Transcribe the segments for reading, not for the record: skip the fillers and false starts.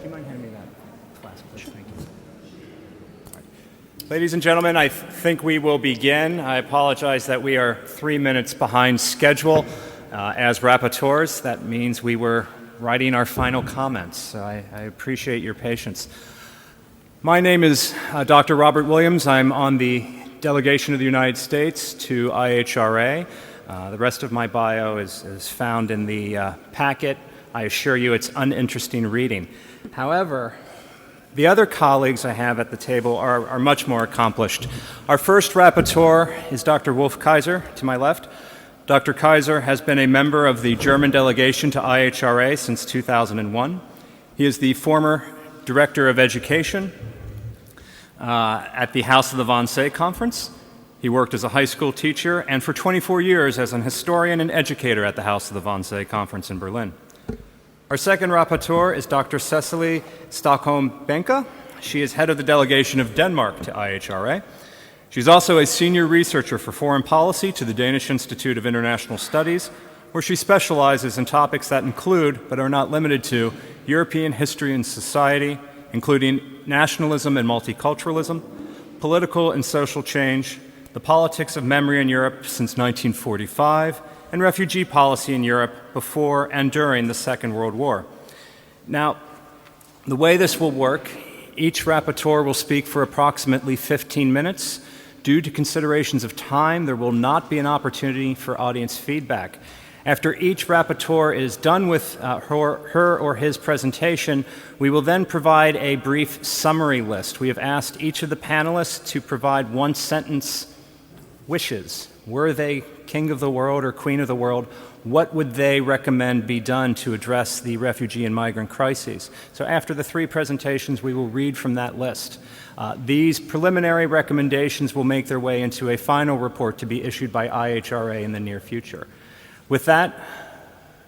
you mind handing me that flask, please? Thank you. All right. Ladies and gentlemen, I think we will begin. I apologize that we are 3 minutes behind schedule. As rapporteurs, that means we were writing our final comments. So I appreciate your patience. My name is Dr. Robert Williams. I'm on the delegation of the United States to IHRA. The rest of my bio is found in the packet. I assure you it's uninteresting reading. However, the other colleagues I have at the table are much more accomplished. Our first rapporteur is Dr. Wolf Kaiser, to my left. Dr. Kaiser has been a member of the German delegation to IHRA since 2001. He is the former Director of Education at the House of the Wannsee Conference. He worked as a high school teacher and for 24 years as an historian and educator at the House of the Wannsee Conference in Berlin. Our second rapporteur is Dr. Cecilie Stokholm Banke. She is head of the delegation of Denmark to IHRA. She's also a senior researcher for foreign policy to the Danish Institute of International Studies, where she specializes in topics that include, but are not limited to, European history and society, including nationalism and multiculturalism, political and social change, the politics of memory in Europe since 1945, and refugee policy in Europe before and during the Second World War. Now, the way this will work, each rapporteur will speak for approximately 15 minutes. Due to considerations of time, there will not be an opportunity for audience feedback. After each rapporteur is done with her or his presentation, we will then provide a brief summary list. We have asked each of the panelists to provide one-sentence wishes. Were they king of the world or queen of the world? What would they recommend be done to address the refugee and migrant crises? So after the three presentations, we will read from that list. These preliminary recommendations will make their way into a final report to be issued by IHRA in the near future. With that,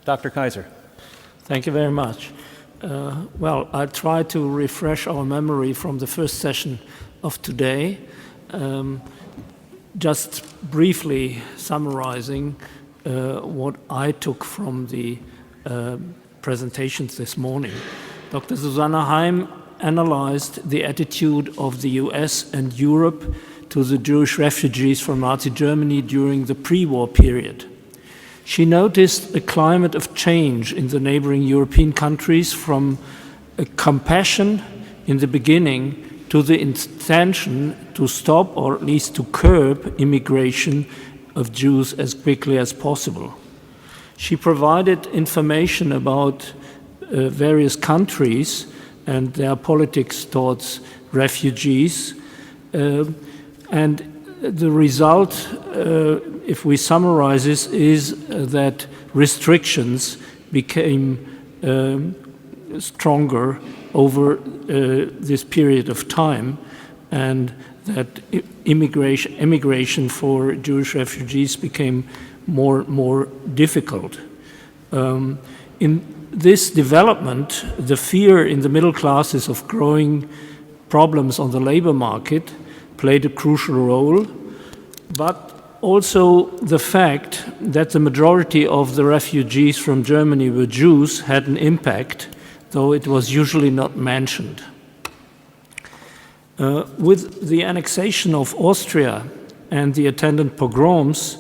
Dr. Kaiser. Thank you very much. Well, I'll try to refresh our memory from the first session of today. Just briefly summarizing what I took from the presentations this morning. Dr. Susanna Heim analyzed the attitude of the US and Europe to the Jewish refugees from Nazi Germany during the pre-war period. She noticed a climate of change in the neighboring European countries from a compassion in the beginning to the intention to stop or at least to curb immigration of Jews as quickly as possible. She provided information about various countries and their politics towards refugees. And the result, if we summarize this, is that restrictions became stronger over this period of time, and that immigration for Jewish refugees became more difficult. In this development, the fear in the middle classes of growing problems on the labor market played a crucial role, but also the fact that the majority of the refugees from Germany were Jews had an impact, though it was usually not mentioned. With the annexation of Austria and the attendant pogroms,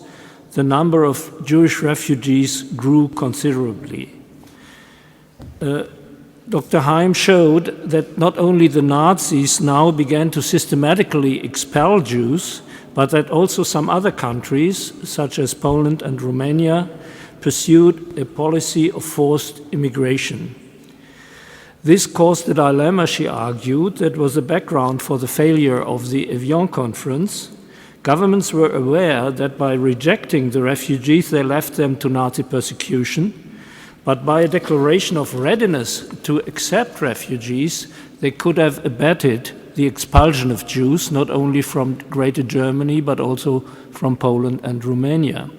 the number of Jewish refugees grew considerably. Dr. Heim showed that not only the Nazis now began to systematically expel Jews, but that also some other countries, such as Poland and Romania, pursued a policy of forced immigration. This caused a dilemma, she argued, that was the background for the failure of the Evian conference. Governments were aware that by rejecting the refugees, they left them to Nazi persecution, but by a declaration of readiness to accept refugees, they could have abetted the expulsion of Jews, not only from Greater Germany, but also from Poland and Romania.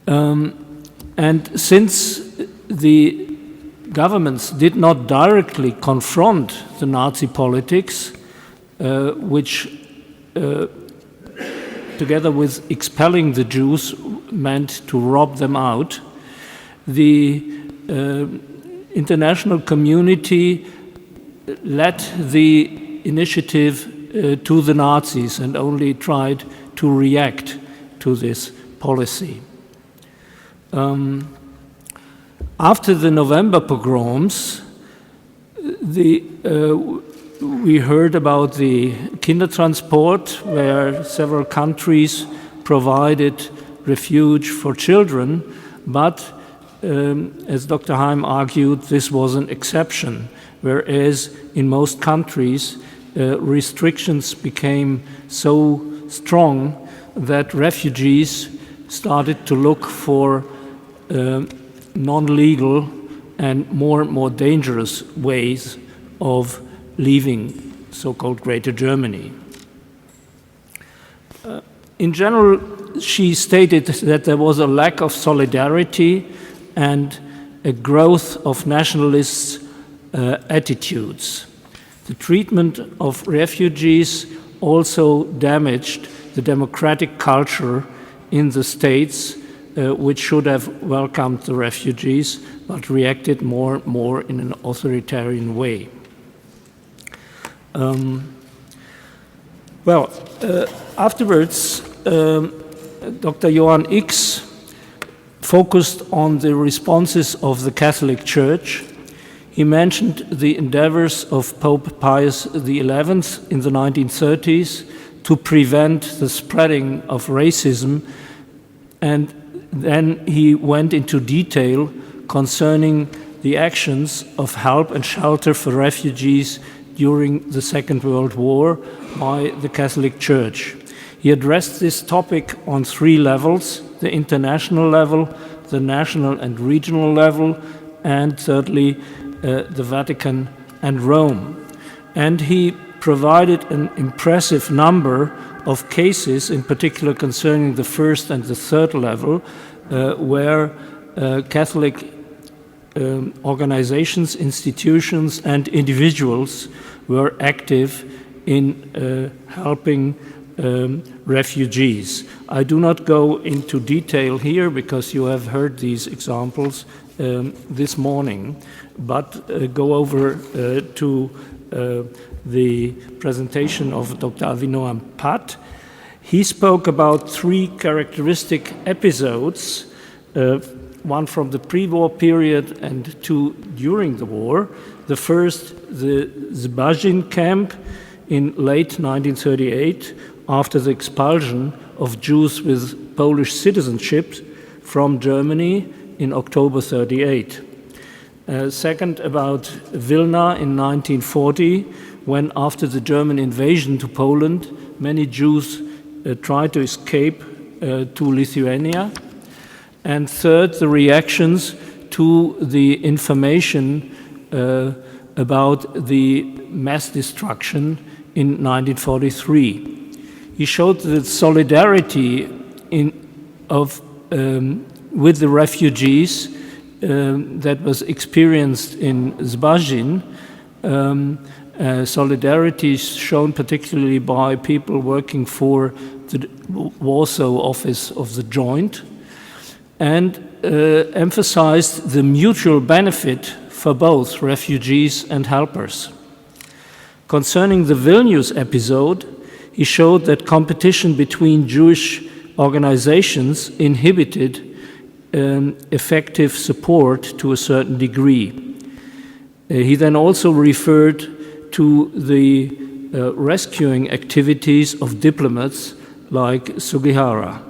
And since the governments did not directly confront the Nazi politics, which together with expelling the Jews meant to rob them out, the international community led the initiative to the Nazis and only tried to react to this policy. After the November pogroms, we heard about the Kindertransport, where several countries provided refuge for children, but as Dr. Heim argued, this was an exception, whereas in most countries, restrictions became so strong that refugees started to look for non-legal and more dangerous ways of leaving so-called Greater Germany. In general, she stated that there was a lack of solidarity and a growth of nationalist attitudes. The treatment of refugees also damaged the democratic culture in the states, which should have welcomed the refugees, but reacted more in an authoritarian way. Afterwards, Dr. Johann X focused on the responses of the Catholic Church. He mentioned the endeavors of Pope Pius XI in the 1930s to prevent the spreading of racism, and then he went into detail concerning the actions of help and shelter for refugees during the Second World War by the Catholic Church. He addressed this topic on three levels: the international level, the national and regional level, and thirdly, the Vatican and Rome. And he provided an impressive number of cases, in particular concerning the first and the third level, where Catholic organizations, institutions, and individuals were active in helping refugees. I do not go into detail here because you have heard these examples this morning, but go over to the presentation of Dr. Avinoam Pat. He spoke about three characteristic episodes, one from the pre-war period and two during the war. The first, the Zbazin camp in late 1938, after the expulsion of Jews with Polish citizenship from Germany in October 1938. Second, about Vilna in 1940, when after the German invasion to Poland, many Jews tried to escape to Lithuania. And third, the reactions to the information about the mass destruction in 1943. He showed that solidarity with the refugees that was experienced in Zbazin, solidarity is shown particularly by people working for the Warsaw office of the Joint, and emphasized the mutual benefit for both refugees and helpers. Concerning the Vilnius episode, he showed that competition between Jewish organizations inhibited effective support to a certain degree. He then also referred to the rescuing activities of diplomats like Sugihara.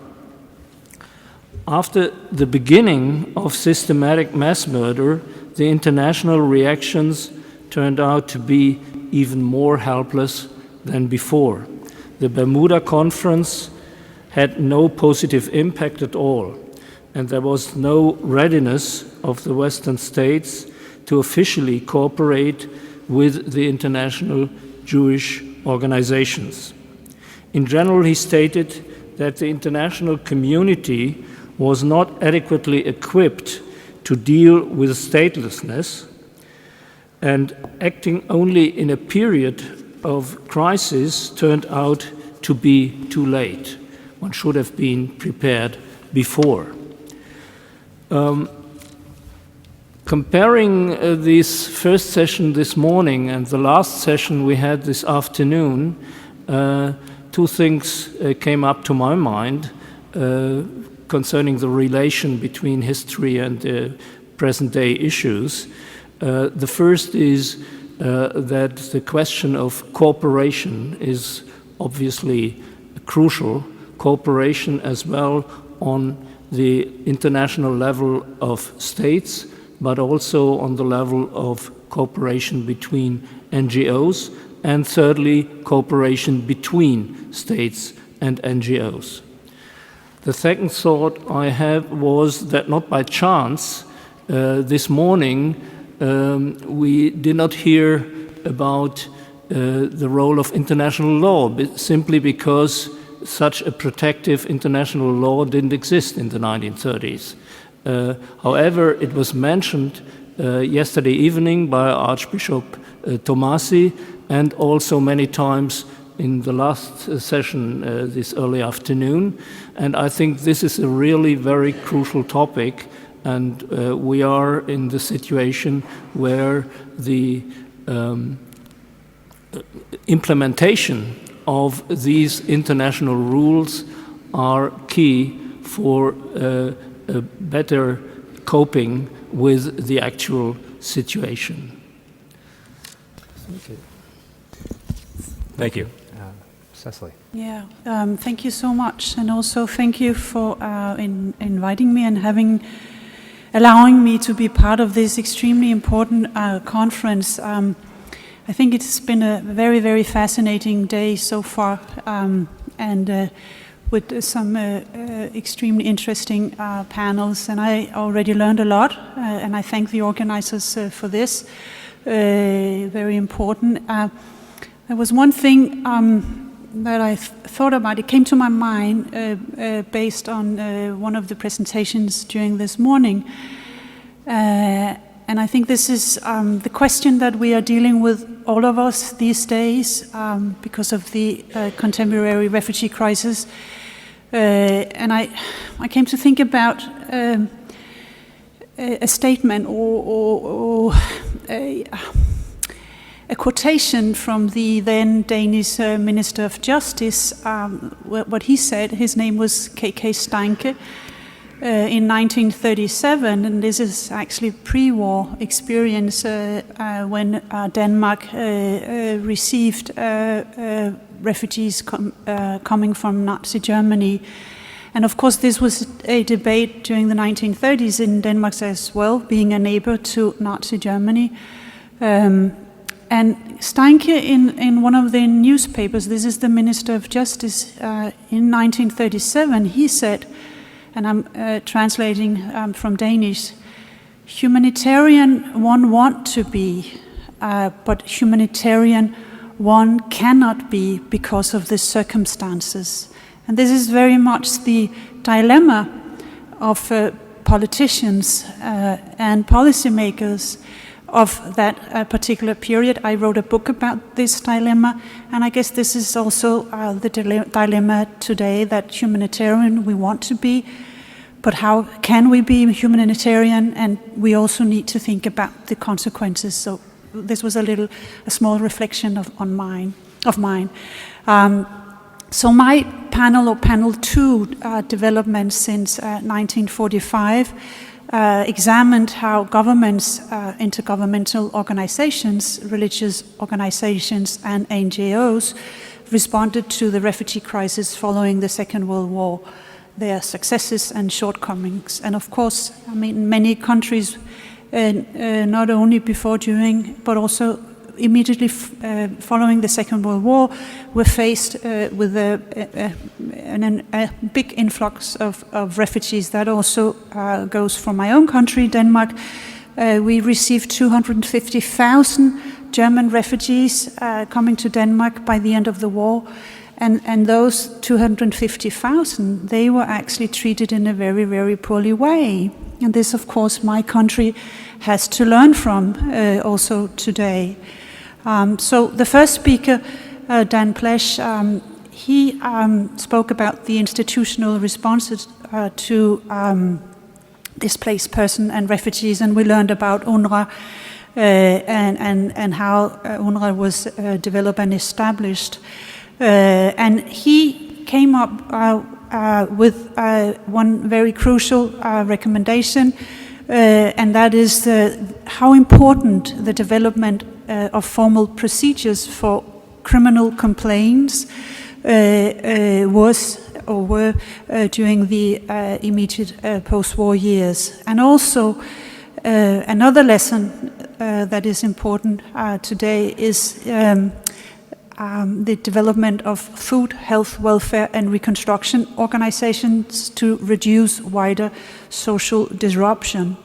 After the beginning of systematic mass murder, the international reactions turned out to be even more helpless than before. The Bermuda Conference had no positive impact at all, and there was no readiness of the Western states to officially cooperate with the international Jewish organizations. In general, he stated that the international community was not adequately equipped to deal with statelessness, and acting only in a period of crisis turned out to be too late. One should have been prepared before. Comparing this first session this morning and the last session we had this afternoon, two things came up to my mind concerning the relation between history and present-day issues. The first is that the question of cooperation is obviously crucial, cooperation as well on the international level of states, but also on the level of cooperation between NGOs, and thirdly, cooperation between states and NGOs. The second thought I have was that not by chance, this morning we did not hear about the role of international law, simply because such a protective international law didn't exist in the 1930s. However, it was mentioned yesterday evening by Archbishop Tomasi, and also many times in the last session this early afternoon. And I think this is a really very crucial topic, and we are in the situation where the implementation of these international rules are key for a better coping with the actual situation. Thank you. Cecilie. Yeah, thank you so much, and also thank you for inviting me and allowing me to be part of this extremely important conference. I think it's been a very, very fascinating day so far, and with some extremely interesting panels, and I already learned a lot, and I thank the organizers for this. Very important. There was one thing that I thought about. It came to my mind based on one of the presentations during this morning. And I think this is the question that we are dealing with, all of us these days, because of the contemporary refugee crisis. And I came to think about a statement or a quotation from the then Danish Minister of Justice. What he said, his name was K.K. Banke, in 1937, and this is actually pre-war experience when Denmark received refugees coming from Nazi Germany. And of course this was a debate during the 1930s in Denmark as well, being a neighbor to Nazi Germany. And Steinke, in one of the newspapers, this is the Minister of Justice, in 1937, he said, and I'm translating from Danish, humanitarian one want to be, but humanitarian one cannot be because of the circumstances. And this is very much the dilemma of politicians and policymakers of that particular period. I wrote a book about this dilemma, and I guess this is also the dilemma today, that humanitarian we want to be, but how can we be humanitarian? And we also need to think about the consequences. So this was a small reflection of mine. So my panel, or panel 2, development since 1945, examined how governments, intergovernmental organizations, religious organizations and NGOs responded to the refugee crisis following the Second World War, their successes and shortcomings. And of course, I mean, many countries, not only before, during, but also immediately following the Second World War, were faced with a big influx of refugees. That also goes for my own country, Denmark. We received 250,000 German refugees coming to Denmark by the end of the war. And those 250,000, they were actually treated in a very, very poorly way. And this, of course, my country has to learn from also today. So the first speaker, Dan Plesch, he spoke about the institutional responses to displaced person and refugees, and we learned about UNRWA and how UNRWA was developed and established. And he came up with one very crucial recommendation, and that is how important the development of formal procedures for criminal complaints were during the immediate post-war years. And also another lesson that is important today is the development of food, health, welfare and reconstruction organizations to reduce wider social disruption.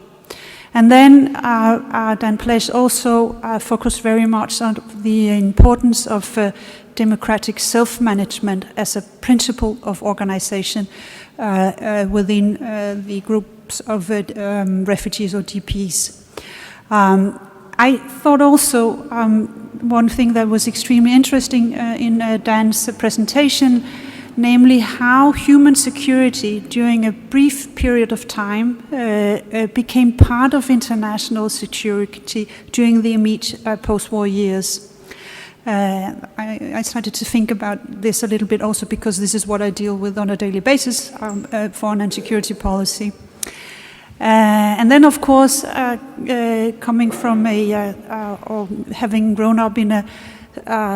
And then Dan Plesch also focused very much on the importance of democratic self-management as a principle of organization within the groups of refugees or DPs. I thought also one thing that was extremely interesting in Dan's presentation, namely how human security during a brief period of time became part of international security during the immediate post-war years. I started to think about this a little bit also because this is what I deal with on a daily basis, foreign and security policy. And then, of course, coming from or having grown up in a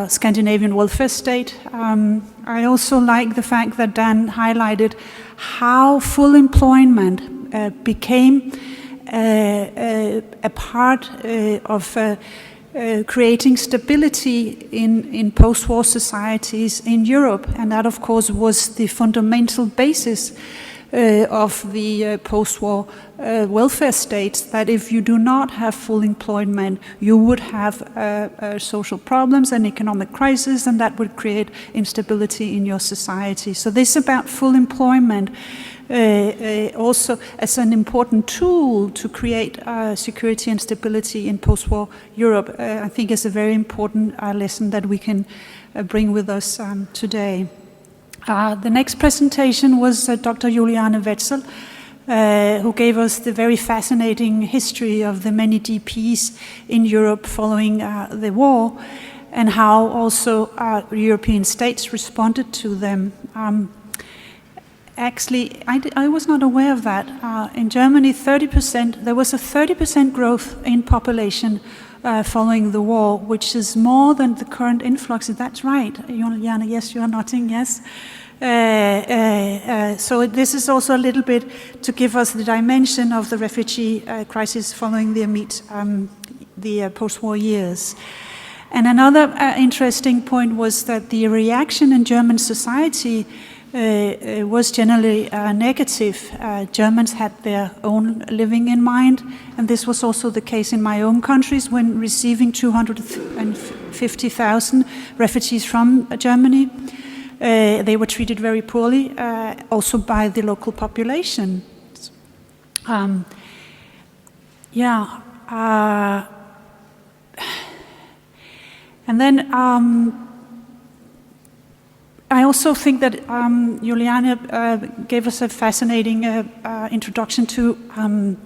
Scandinavian welfare state, I also like the fact that Dan highlighted how full employment became a part of creating stability in post-war societies in Europe, and that, of course, was the fundamental basis of the post-war welfare states, that if you do not have full employment, you would have social problems and economic crisis, and that would create instability in your society. So this about full employment also as an important tool to create security and stability in post-war Europe, I think is a very important lesson that we can bring with us today. The next presentation was Dr. Juliane Wetzel, who gave us the very fascinating history of the many DPs in Europe following the war, and how also European states responded to them. Actually, I was not aware of that. In Germany, there was a 30% growth in population following the war, which is more than the current influx. That's right, Juliana, yes, you are nodding, yes. So this is also a little bit to give us the dimension of the refugee crisis following the post-war years. And another interesting point was that the reaction in German society was generally negative. Germans had their own living in mind, and this was also the case in my own countries when receiving 250,000 refugees from Germany. They were treated very poorly, also by the local population. And then I also think that Juliane gave us a fascinating introduction to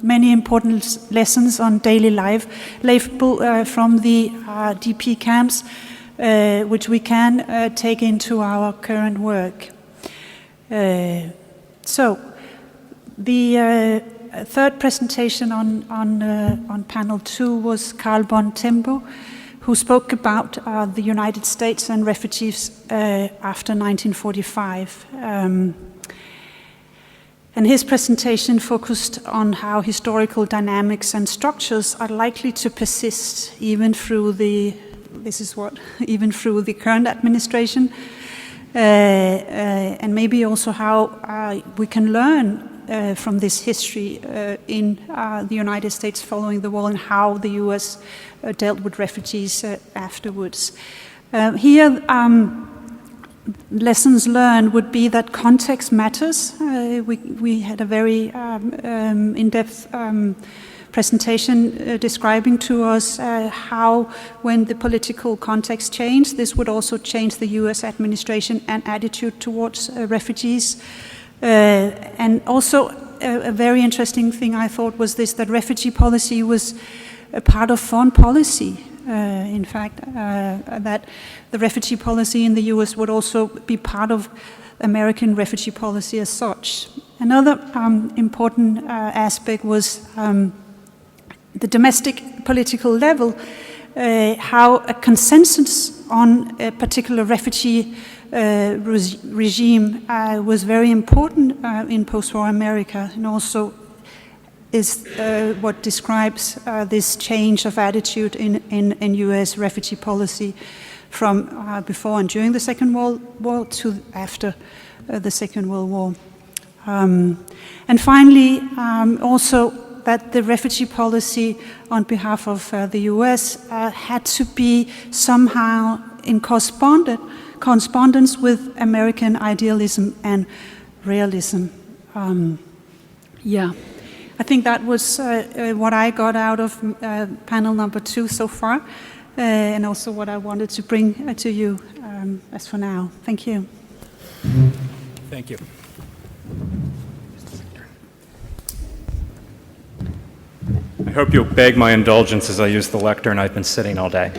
many important lessons on daily life from the DP camps, which we can take into our current work. So the third presentation on panel 2 was Carl Bontempo, who spoke about the United States and refugees after 1945. And his presentation focused on how historical dynamics and structures are likely to persist even through the current administration, and maybe also how we can learn from this history in the United States following the war, and how the US dealt with refugees afterwards. Here, lessons learned would be that context matters. We had a very in-depth presentation describing to us how, when the political context changed, this would also change the US administration and attitude towards refugees. And also a very interesting thing I thought was this, that refugee policy was a part of foreign policy. In fact, that the refugee policy in the US would also be part of American refugee policy as such. Another important aspect was the domestic political level, how a consensus on a particular refugee regime was very important in post-war America, and also is what describes this change of attitude in US refugee policy from before and during the Second World War to after the Second World War. And finally, also that the refugee policy on behalf of the US had to be somehow in correspondence with American idealism and realism. I think that was what I got out of panel number 2 so far, and also what I wanted to bring to you as for now. Thank you. Thank you. I hope you'll beg my indulgence as I use the lectern. I've been sitting all day.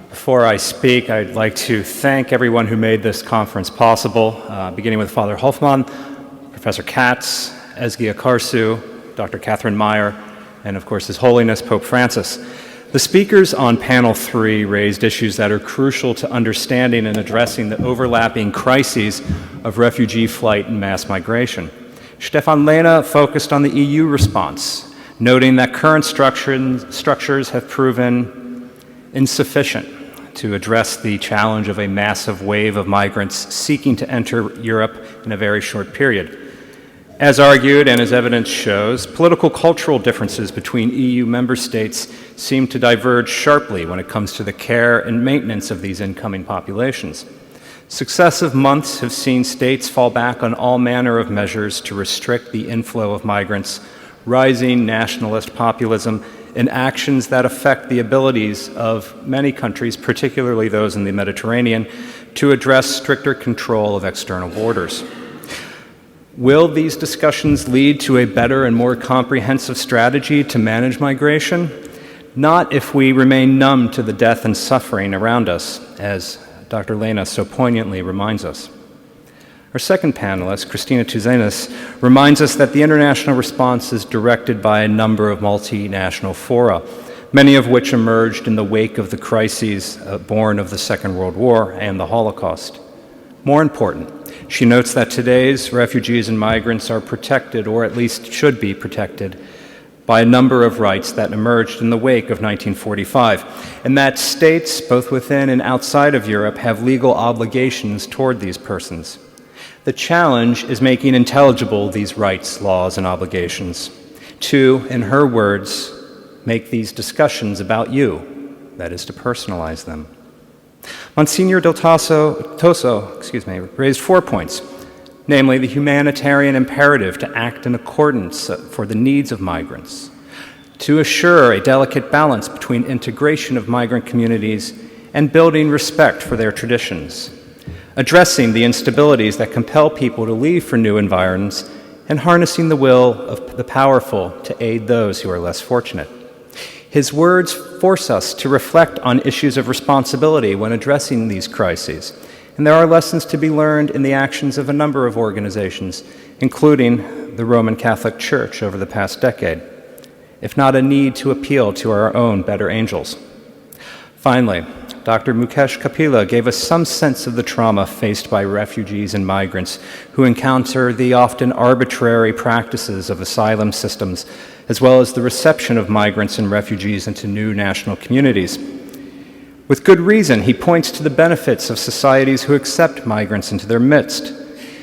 Before I speak, I'd like to thank everyone who made this conference possible, beginning with Father Hofmann, Professor Katz, Ezgi Akarsu, Dr. Catherine Meyer, and of course His Holiness Pope Francis. The speakers on panel 3 raised issues that are crucial to understanding and addressing the overlapping crises of refugee flight and mass migration. Stefan Lehne focused on the EU response, noting that current structures have proven insufficient to address the challenge of a massive wave of migrants seeking to enter Europe in a very short period. As argued, and as evidence shows, political cultural differences between EU member states seem to diverge sharply when it comes to the care and maintenance of these incoming populations. Successive months have seen states fall back on all manner of measures to restrict the inflow of migrants, rising nationalist populism, and actions that affect the abilities of many countries, particularly those in the Mediterranean, to address stricter control of external borders. Will these discussions lead to a better and more comprehensive strategy to manage migration? Not if we remain numb to the death and suffering around us, as Dr. Lehne so poignantly reminds us. Our second panelist, Christina Tuzenis, reminds us that the international response is directed by a number of multinational fora, many of which emerged in the wake of the crises born of the Second World War and the Holocaust. More important, she notes that today's refugees and migrants are protected, or at least should be protected, by a number of rights that emerged in the wake of 1945, and that states, both within and outside of Europe, have legal obligations toward these persons. The challenge is making intelligible these rights, laws, and obligations. To, in her words, make these discussions about you, that is, to personalize them. Monsignor Del Toso raised 4 points, namely the humanitarian imperative to act in accordance for the needs of migrants, to assure a delicate balance between integration of migrant communities and building respect for their traditions, addressing the instabilities that compel people to leave for new environs, and harnessing the will of the powerful to aid those who are less fortunate. His words force us to reflect on issues of responsibility when addressing these crises, and there are lessons to be learned in the actions of a number of organizations, including the Roman Catholic Church over the past decade, if not a need to appeal to our own better angels. Finally, Dr. Mukesh Kapila gave us some sense of the trauma faced by refugees and migrants who encounter the often arbitrary practices of asylum systems, as well as the reception of migrants and refugees into new national communities. With good reason, he points to the benefits of societies who accept migrants into their midst,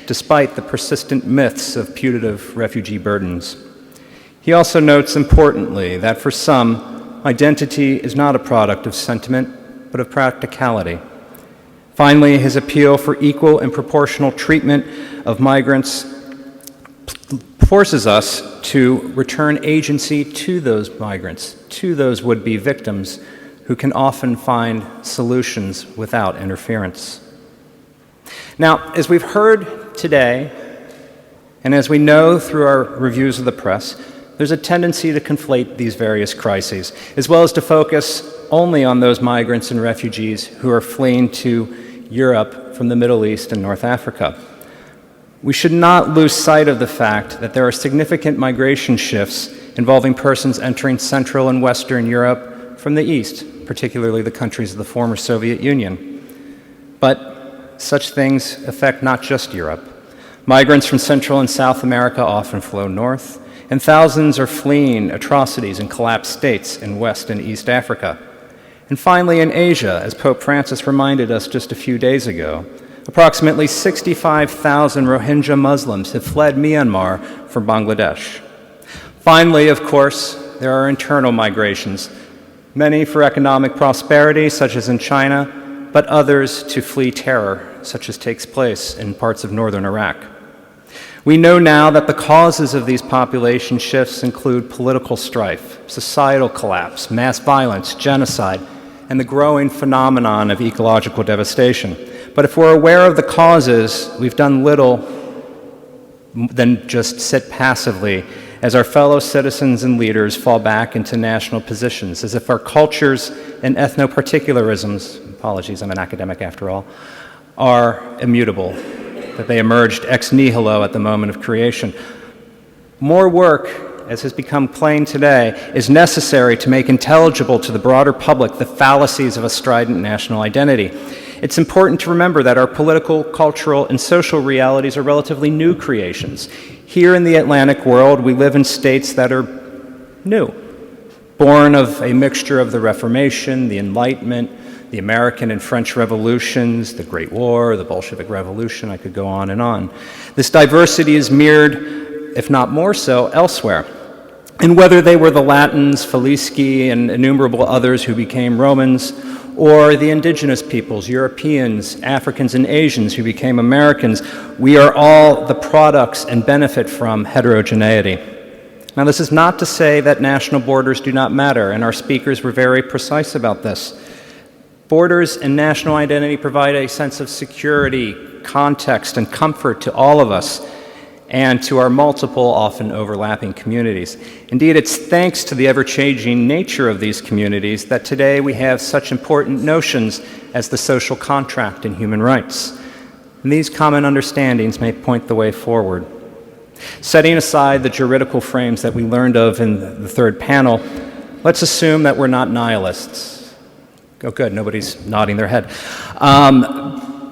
despite the persistent myths of putative refugee burdens. He also notes importantly that for some, identity is not a product of sentiment, but of practicality. Finally, his appeal for equal and proportional treatment of migrants forces us to return agency to those migrants, to those would-be victims who can often find solutions without interference. Now, as we've heard today, And as we know through our reviews of the press, there's a tendency to conflate these various crises, as well as to focus only on those migrants and refugees who are fleeing to Europe from the Middle East and North Africa. We should not lose sight of the fact that there are significant migration shifts involving persons entering Central and Western Europe from the East, particularly the countries of the former Soviet Union. But such things affect not just Europe. Migrants from Central and South America often flow north, and thousands are fleeing atrocities in collapsed states in West and East Africa. And finally, in Asia, as Pope Francis reminded us just a few days ago, approximately 65,000 Rohingya Muslims have fled Myanmar from Bangladesh. Finally, of course, there are internal migrations, many for economic prosperity, such as in China, but others to flee terror, such as takes place in parts of northern Iraq. We know now that the causes of these population shifts include political strife, societal collapse, mass violence, genocide, and the growing phenomenon of ecological devastation. But if we're aware of the causes, we've done little than just sit passively as our fellow citizens and leaders fall back into national positions, as if our cultures and ethno-particularisms, apologies, I'm an academic after all, are immutable, that they emerged ex nihilo at the moment of creation. More work, as has become plain today, is necessary to make intelligible to the broader public the fallacies of a strident national identity. It's important to remember that our political, cultural, and social realities are relatively new creations. Here in the Atlantic world, we live in states that are new, born of a mixture of the Reformation, the Enlightenment, the American and French revolutions, the Great War, the Bolshevik Revolution, I could go on and on. This diversity is mirrored, if not more so, elsewhere. And whether they were the Latins, Falisci, and innumerable others who became Romans, or the indigenous peoples, Europeans, Africans, and Asians who became Americans, we are all the products and benefit from heterogeneity. Now, this is not to say that national borders do not matter, and our speakers were very precise about this. Borders and national identity provide a sense of security, context, and comfort to all of us and to our multiple, often overlapping communities. Indeed, it's thanks to the ever-changing nature of these communities that today we have such important notions as the social contract and human rights. And these common understandings may point the way forward. Setting aside the juridical frames that we learned of in the third panel, let's assume that we're not nihilists. Oh, good, nobody's nodding their head.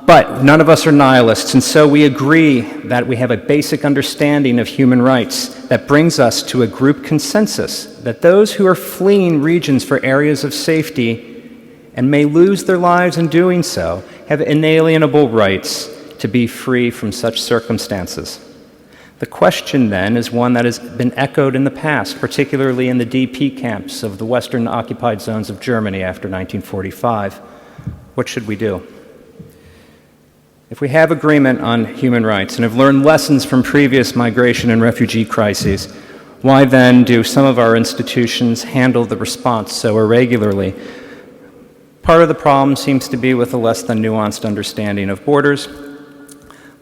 But none of us are nihilists, and so we agree that we have a basic understanding of human rights that brings us to a group consensus that those who are fleeing regions for areas of safety and may lose their lives in doing so have inalienable rights to be free from such circumstances. The question then is one that has been echoed in the past, particularly in the DP camps of the Western occupied zones of Germany after 1945. What should we do? If we have agreement on human rights and have learned lessons from previous migration and refugee crises, why then do some of our institutions handle the response so irregularly? Part of the problem seems to be with a less than nuanced understanding of borders,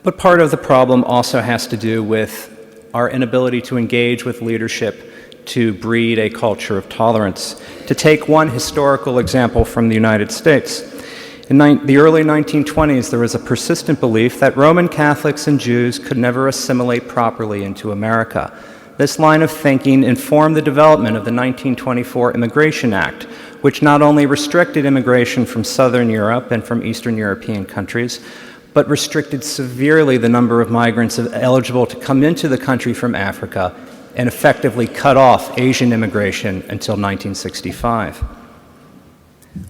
but part of the problem also has to do with our inability to engage with leadership to breed a culture of tolerance. To take one historical example from the United States, in the early 1920s, there was a persistent belief that Roman Catholics and Jews could never assimilate properly into America. This line of thinking informed the development of the 1924 Immigration Act, which not only restricted immigration from Southern Europe and from Eastern European countries, but restricted severely the number of migrants eligible to come into the country from Africa and effectively cut off Asian immigration until 1965.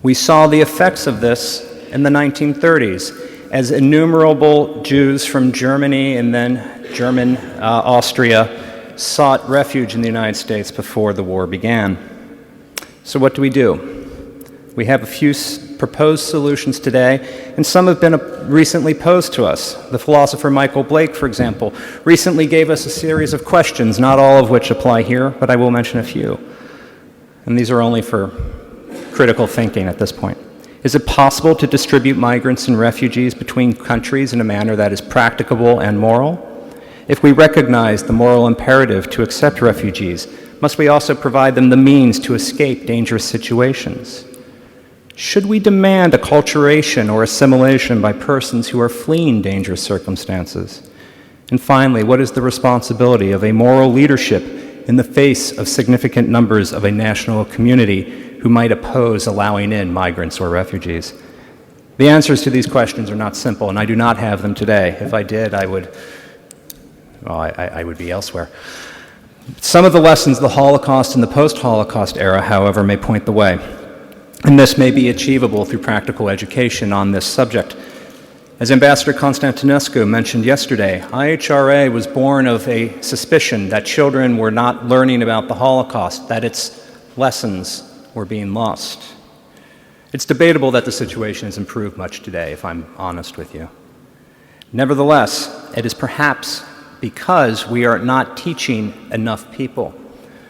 We saw the effects of this in the 1930s as innumerable Jews from Germany and then German Austria sought refuge in the United States before the war began. So what do? We have a few proposed solutions today, and some have been recently posed to us. The philosopher Michael Blake, for example, recently gave us a series of questions, not all of which apply here, but I will mention a few. And these are only for critical thinking at this point. Is it possible to distribute migrants and refugees between countries in a manner that is practicable and moral? If we recognize the moral imperative to accept refugees, must we also provide them the means to escape dangerous situations? Should we demand acculturation or assimilation by persons who are fleeing dangerous circumstances? And finally, what is the responsibility of a moral leadership in the face of significant numbers of a national community who might oppose allowing in migrants or refugees? The answers to these questions are not simple, and I do not have them today. If I did, I would be elsewhere. Some of the lessons of the Holocaust and the post-Holocaust era, however, may point the way, and this may be achievable through practical education on this subject. As Ambassador Constantinescu mentioned yesterday, IHRA was born of a suspicion that children were not learning about the Holocaust, that its lessons were being lost. It's debatable that the situation has improved much today, if I'm honest with you. Nevertheless, it is perhaps because we are not teaching enough people.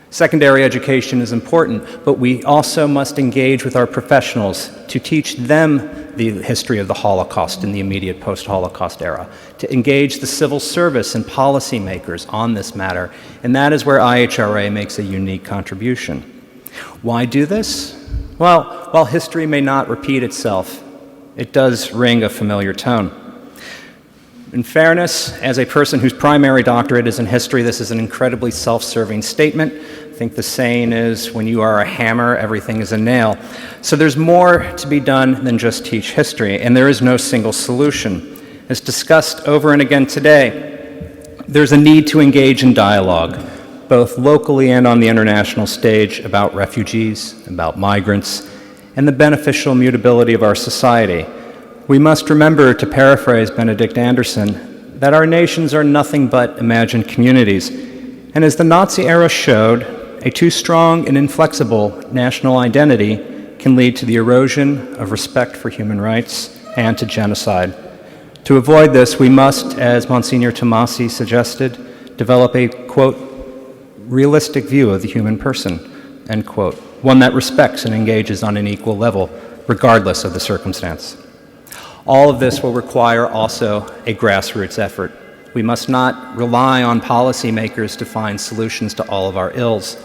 Secondary education is important, but we also must engage with our professionals to teach them the history of the Holocaust in the immediate post-Holocaust era, to engage the civil service and policymakers on this matter, and that is where IHRA makes a unique contribution. Why do this? Well, while history may not repeat itself, it does ring a familiar tone. In fairness, as a person whose primary doctorate is in history, this is an incredibly self-serving statement. I think the saying is, when you are a hammer, everything is a nail. So there's more to be done than just teach history, and there is no single solution. As discussed over and again today, there's a need to engage in dialogue, both locally and on the international stage, about refugees, about migrants, and the beneficial mutability of our society. We must remember, to paraphrase Benedict Anderson, that our nations are nothing but imagined communities. And as the Nazi era showed, a too strong and inflexible national identity can lead to the erosion of respect for human rights and to genocide. To avoid this, we must, as Monsignor Tomasi suggested, develop a, quote, realistic view of the human person, end quote, one that respects and engages on an equal level, regardless of the circumstance. All of this will require also a grassroots effort. We must not rely on policymakers to find solutions to all of our ills.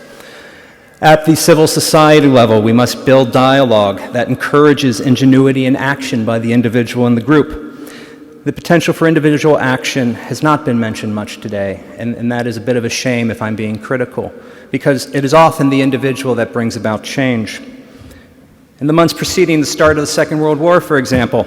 At the civil society level, we must build dialogue that encourages ingenuity and action by the individual and the group. The potential for individual action has not been mentioned much today, and that is a bit of a shame if I'm being critical, because it is often the individual that brings about change. In the months preceding the start of the Second World War, for example,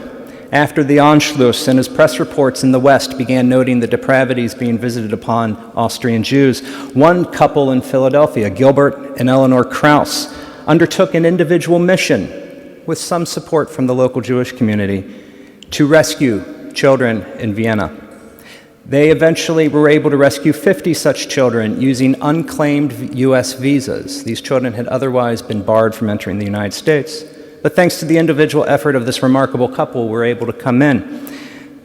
after the Anschluss and as press reports in the West began noting the depravities being visited upon Austrian Jews, one couple in Philadelphia, Gilbert and Eleanor Krauss, undertook an individual mission with some support from the local Jewish community to rescue children in Vienna. They eventually were able to rescue 50 such children using unclaimed U.S. visas. These children had otherwise been barred from entering the United States. But thanks to the individual effort of this remarkable couple, were able to come in.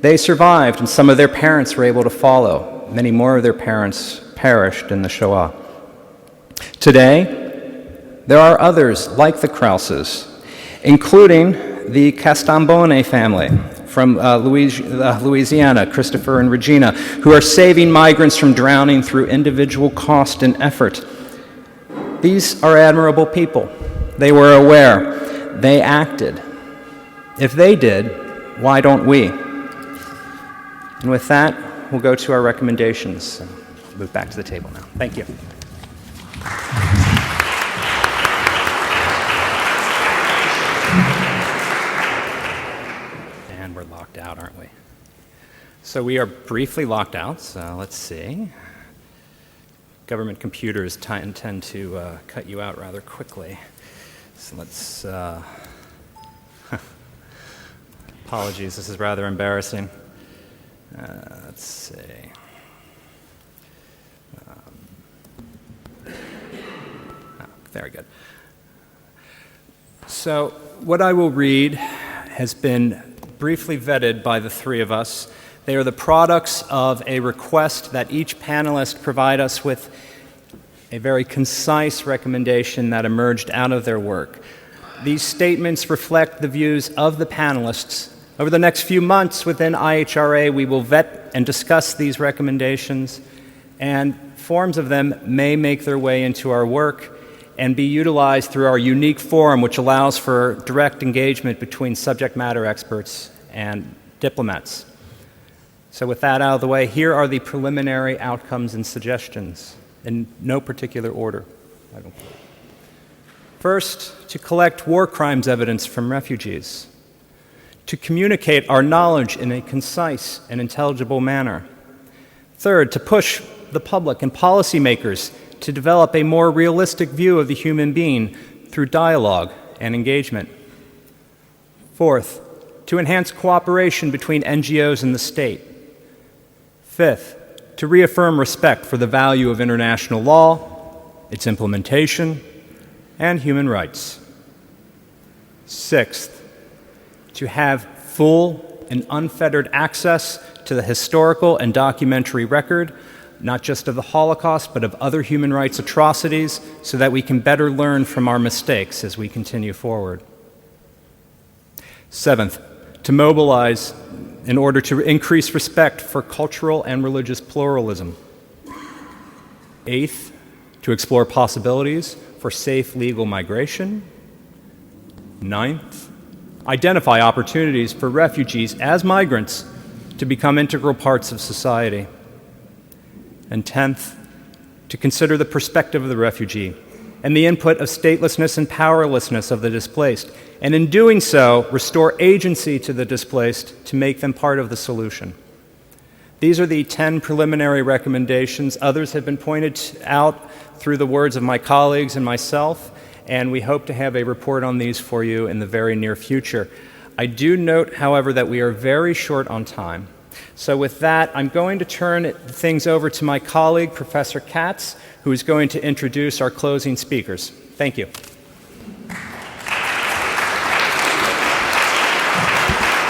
They survived, and some of their parents were able to follow. Many more of their parents perished in the Shoah. Today, there are others like the Krausses, including the Castambone family from Louisiana, Christopher and Regina, who are saving migrants from drowning through individual cost and effort. These are admirable people. They were aware. They acted. If they did, why don't we? And with that, we'll go to our recommendations. I'll move back to the table now. Thank you. And we're locked out, aren't we? So we are briefly locked out, so let's see. Government computers tend to cut you out rather quickly. So let's, apologies, this is rather embarrassing. Let's see. Very good. So what I will read has been briefly vetted by the three of us. They are the products of a request that each panelist provide us with a very concise recommendation that emerged out of their work. These statements reflect the views of the panelists. Over the next few months within IHRA, we will vet and discuss these recommendations, and forms of them may make their way into our work and be utilized through our unique forum, which allows for direct engagement between subject matter experts and diplomats. So with that out of the way, here are the preliminary outcomes and suggestions, in no particular order. First, to collect war crimes evidence from refugees. To communicate our knowledge in a concise and intelligible manner. Third, to push the public and policymakers to develop a more realistic view of the human being through dialogue and engagement. Fourth, to enhance cooperation between NGOs and the state. Fifth, to reaffirm respect for the value of international law, its implementation, and human rights. Sixth, to have full and unfettered access to the historical and documentary record, not just of the Holocaust, but of other human rights atrocities, so that we can better learn from our mistakes as we continue forward. Seventh, to mobilize in order to increase respect for cultural and religious pluralism. Eighth, to explore possibilities for safe legal migration. Ninth, identify opportunities for refugees as migrants to become integral parts of society. And 10th, to consider the perspective of the refugee and the input of statelessness and powerlessness of the displaced, and in doing so, restore agency to the displaced to make them part of the solution. These are the 10 preliminary recommendations. Others have been pointed out through the words of my colleagues and myself, and we hope to have a report on these for you in the very near future. I do note, however, that we are very short on time. So with that, I'm going to turn things over to my colleague, Professor Katz, who is going to introduce our closing speakers. Thank you.